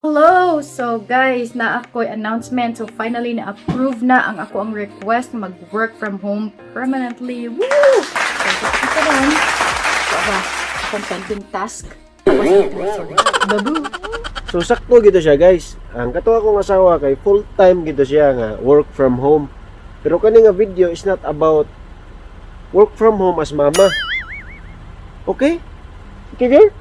Hello! So guys, na ako'y announcement. So finally na-approve na ang ako ang request na mag-work from home permanently. Woo! So ito rin. So akong pending task. Sorry. Babu! So sakto gito siya guys. Ang kato akong asawa kay full time gito siya nga work from home. Pero kani nga video is not about work from home as mama. Okay? Okay girl?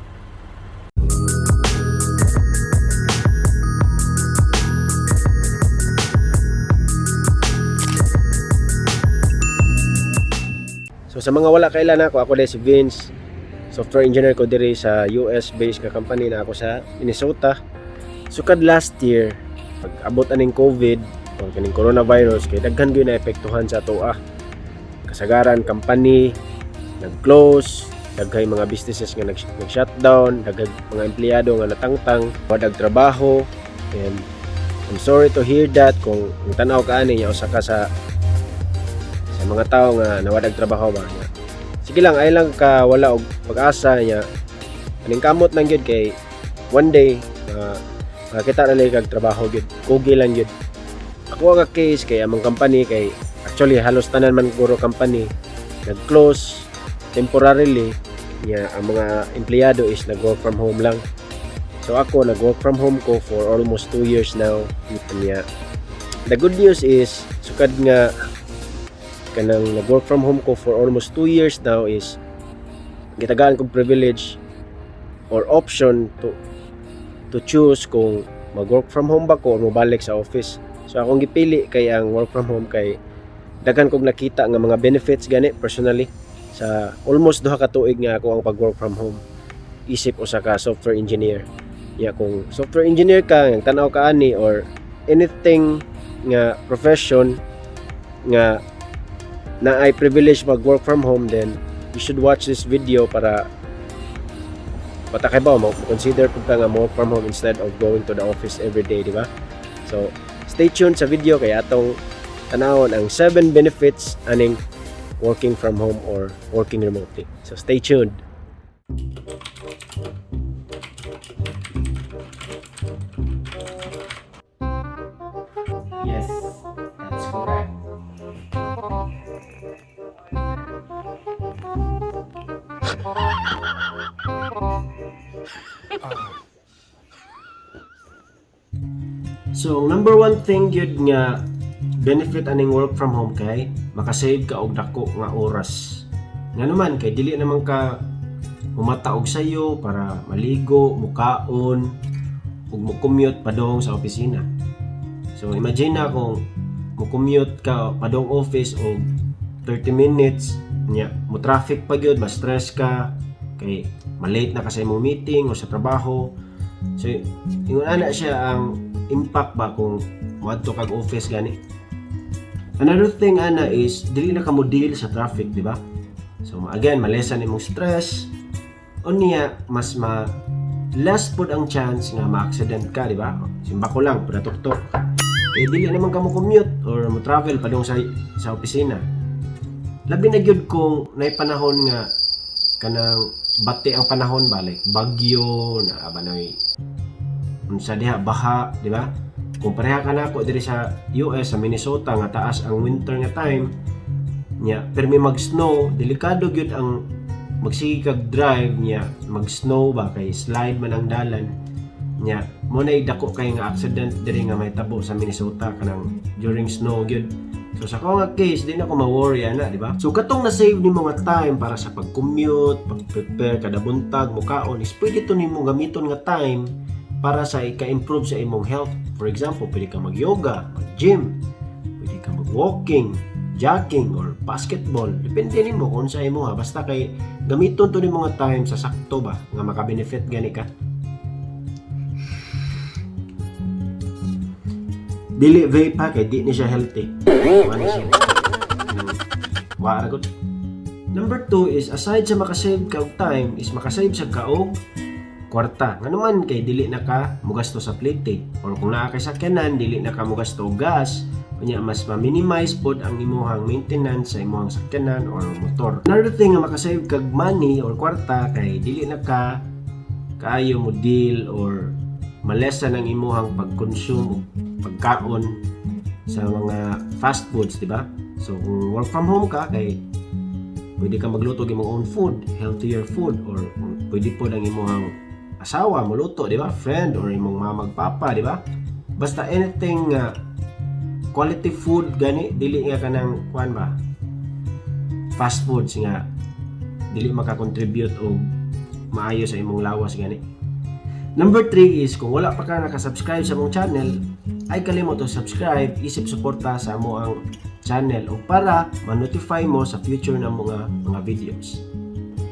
So sa mga wala kailan ako si Vince, software engineer ko diri sa US based ka company na ako sa Minnesota. Sukad last year, pag abot aning COVID o kaning coronavirus kay daghan gyud na epektuhan sa atoa. Kasagaran company nag-close, daghay mga businesses nga nag-shutdown, daghay mga empleyado nga natangtang, wadag trabaho, and I'm sorry to hear that kung tanaw ka ani usa ka sa mga tao nga nawadag trabaho ba niya. Sige lang, ay lang ka wala og pag-asa niya. Aning kamot lang gyud kay one day makita na lang kag trabaho gyud. Kugi lang gyud. Ako nga case kay among company kay actually halos tanan man guro company nag-close temporarily niya. Ang mga empleyado is nag-work from home lang. So ako nag-work from home ko for almost 2 years now. Niya. The good news is sukad nga kanang nag-work from home ko for almost 2 years now is gitagaan kong privilege or option to choose kung mag-work from home ba ko o mabalik sa office. So akong gipili kay ang work from home kay daghan kong nakita nga mga benefits gani personally sa almost 2 ka tuig nga ako ang pag-work from home. Isip usa ka software engineer. Ya kung software engineer ka, ang tanaw ka ani or anything nga profession nga na ay privilege mag-work from home, then you should watch this video para patakay ba mo consider pud ka nga work from home instead of going to the office every day, di ba? So stay tuned sa video kay atong tanawon ang 7 benefits aning working from home or working remotely. So stay tuned. Yes, that's correct. So, number one thing yun nga benefit aning work from home kay makasave ka og dako nga oras. Nga naman kay dili naman ka humata og sayo para maligo, mukaon, ug mo commute padong sa opisina. So, imagine na kung mo commute ka padong office og 30 minutes nya mo traffic pa gyud, mas stress ka kay malate na ka sa imong meeting o sa trabaho. So, ingon ana siya ang impact ba kung wadto kag office gani. Another thing ana is dili na ka mo deal sa traffic, di ba? So again, malesan imong stress. Unya mas less pod ang chance nga ma-accident ka, di ba? Simba ko lang para tuktok. Kay dili naman ka mo commute or mo travel padung sa opisina. Labi na gyud kung nay panahon nga kanang bati ang panahon ba, like bagyo na abanay unsa diha baha, di ba? Kung pareha ka nako diri sa US sa Minnesota nga taas ang winter nga time nya permi mag-snow, delikado gyud ang magsige kag drive nya mag-snow ba kay slide man ang dalan nya mo nay dako kay nga accident diri nga mahitabo sa Minnesota kanang during snow gyud. So sa ko nga case di na ko ma-worry ana, di ba? So katong na save nimo nga time para sa pag-commute, pag-prepare kada buntag, mukaon is pwede to nimo gamiton nga time para sa ika-improve sa imong health. For example, pwede ka mag-yoga, mag-gym, pwede ka mag-walking, jogging, or basketball. Depende nimo kung sa imo ha. Basta kay gamiton to nimo nga time sa sakto ba nga maka-benefit gani ka. Dili vape ha kay di ni siya healthy. Wala siya. Wala gud. Number 2 is aside sa makasave ka og time is makasave sa ka og kwarta. Nga naman kay dili na ka mugasto sa plate or kung naa kay sakyanan dili na ka mugasto og gas, unya mas ma-minimize pod ang imong maintenance sa imong sakyanan or motor. Another thing nga makasave kag money or kwarta kay dili na ka kaayo mo deal or malesa ng imuhang pag-consume o pagkaon sa mga fast foods, di ba? So kung work from home ka, kay pwede ka magluto ng imong own food, healthier food, or pwede po ang imong asawa maluto, di ba? Friend or imong mama papa, di ba? Basta anything quality food gani, dili nga kanang kuan ba? Fast foods nga dili maka-contribute o maayo sa imong lawas gani. Number 3 is kung wala pa ka naka-subscribe sa mong channel, ay kalimot to subscribe, isip suporta sa amo ang channel o para ma-notify mo sa future ng mga videos.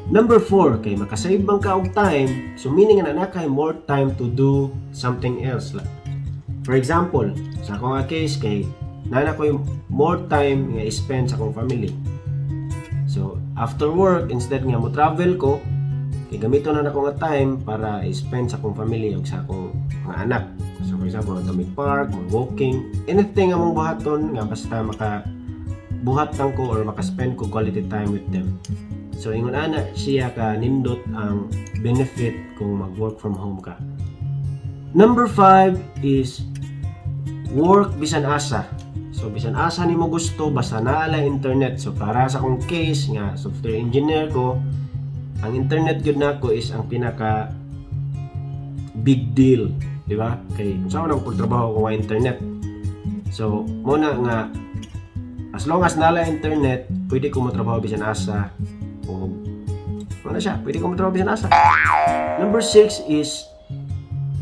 Number 4, kay makasave bang ka og time, so meaning na kay more time to do something else. For example, sa akong case kay nana ko yung more time nga i-spend sa akong family. So after work, instead nga mo travel ko, kay gamito na ako nga time para i-spend sa akong family o sa akong mga anak. So for example, mag park, mag-walking, anything among buhaton nga basta makabuhat lang ko or maka-spend ko quality time with them. So ingon ana siya ka nindot ang benefit kung mag-work from home ka. Number 5 is work bisan asa. So bisan asa nimo gusto basta naala internet. So para sa akong case nga software engineer ko, ang internet gyud nako is ang pinaka big deal, di ba? Kay unsa man ang pagtrabaho ko sa internet. So muna nga as long as naala internet, pwede ko motrabaho bisan asa. O ano siya, pwede ko motrabaho bisan asa. Number 6 is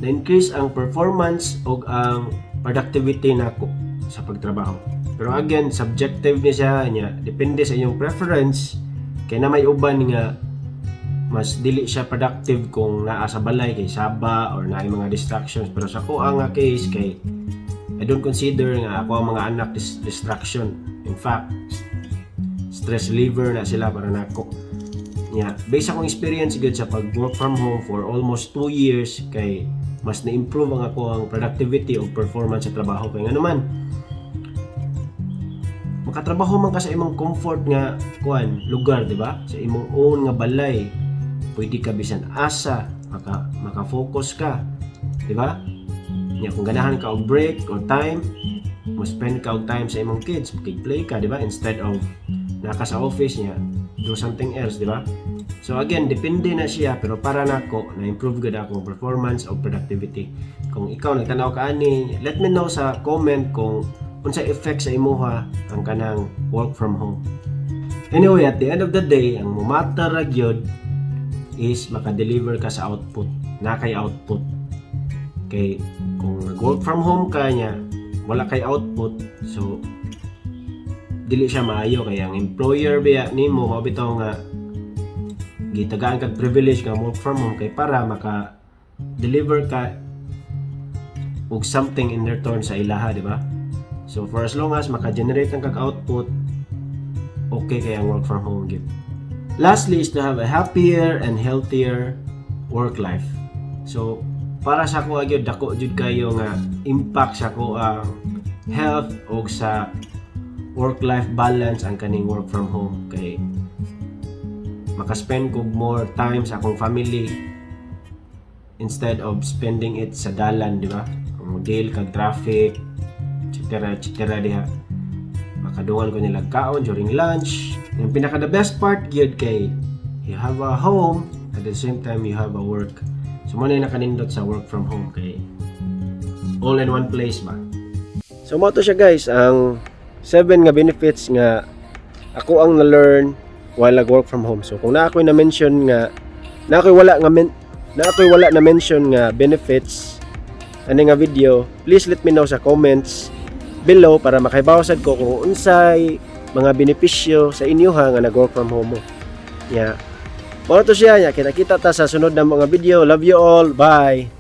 na-increase ang performance o ang productivity nako sa pagtrabaho. Pero again, subjective ni siya niya, depende sa iyong preference. Kaya na may uban nga mas dili siya productive kung naa sa balay kay saba or naay mga distractions. Pero sa ko ang case kay I don't consider nga ako ang mga anak distraction. In fact, stress reliever na sila para nako. Yeah, based akong experience gud sa pag work from home for almost 2 years kay mas na-improve ang ako ang productivity o performance sa trabaho kay nga naman makatrabaho man ka sa imong comfort nga kuan lugar, di ba? Sa imong own nga balay, pwede ka bisan asa maka-focus ka, di ba? Nya kung ganahan ka og break or time, mo spend ka og time sa imong kids, play ka, di ba? Instead of naka sa office niya, do something else, di ba? So again, depende na siya, pero para nako na-improve gud akong performance o productivity. Kung ikaw nagtanaw ka ani, let me know sa comment kung unsa effect sa imuha ang kanang work from home. Anyway, at the end of the day, ang matter ra gyud is maka-deliver ka sa output, na kay output. Kay kung nag-work from home ka nya, wala kay output, so dili siya maayo kay ang employer biya nimo mao bitaw nga gitagaan kag privilege nga work from home kay para maka-deliver ka og something in return sa ilaha, di ba? So for as long as maka-generate ang kag-output, okay kay ang work from home gid. Lastly is to have a happier and healthier work life. So para sa ako gyud dako jud kayo nga impact sa ko ang health o sa work-life balance ang kaning work from home kay maka-spend ko more time sa akong family instead of spending it sa dalan, di ba? Ang deal kag traffic, etc. diha. Makadungan ko nila kaon during lunch. Yung pinaka the best part gyud kay you have a home at the same time you have a work. So mo na nakanindot sa work from home kay all in one place ba. So mo to siya guys, ang 7 nga benefits nga ako ang na-learn while nag-work from home. So kung na ako'y na-mention nga na ako'y wala na-mention nga benefits ani nga video, please let me know sa comments below para makahibawsad ko kung unsay mga benepisyo sa inyo nga nag-work from home mo. Yeah. Mao to siya, kita-kita ta sa sunod na mga video. Love you all. Bye.